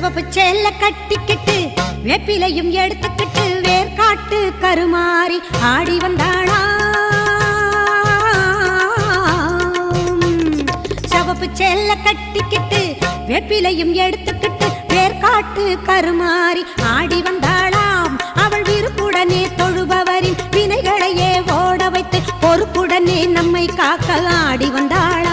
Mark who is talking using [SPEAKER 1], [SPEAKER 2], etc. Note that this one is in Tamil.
[SPEAKER 1] சிவப்பு சேல கட்டிக்கிட்டு வேப்பிலையும் எடுத்துக்கிட்டு வேர்காட்டு கருமாறி ஆடி வந்தாளா. சிவப்பு சேல கட்டிக்கிட்டு வேப்பிலையும் எடுத்துக்கிட்டு வேர்காட்டு கருமாறி ஆடி வந்தாளாம். அவள் விருப்புடனே தொழுபவரின் வினைகளையே ஓட வைத்து பொறுப்புடனே நம்மை காக்க ஆடி வந்தாளா.